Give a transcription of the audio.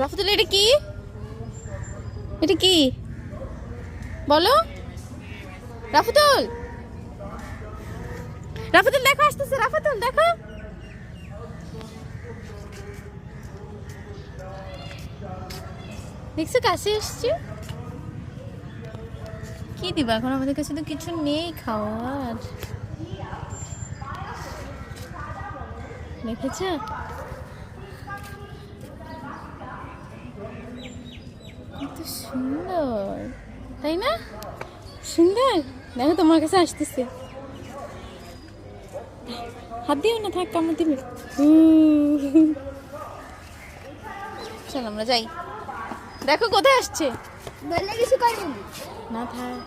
রাফাতুল এটা কি? এটা কি বলো? রাফাতুল, রাফাতুল দেখো আসতেছে, রাফাতুল দেখো। দেখছো কাছে এসছি। কি দিবা এখন? আমাদের কাছে তো কিছু নেই খাওয়ার। দেখেছো? কত সুন্দর, তাই না? সুন্দর। দেখো তোমার কাছে আসতেছে। হাত দিও না, থাক, কামড় দিবে। চল আমরা যাই। দেখো কোথায় আসছে। বললে কিছু করবি না থাক।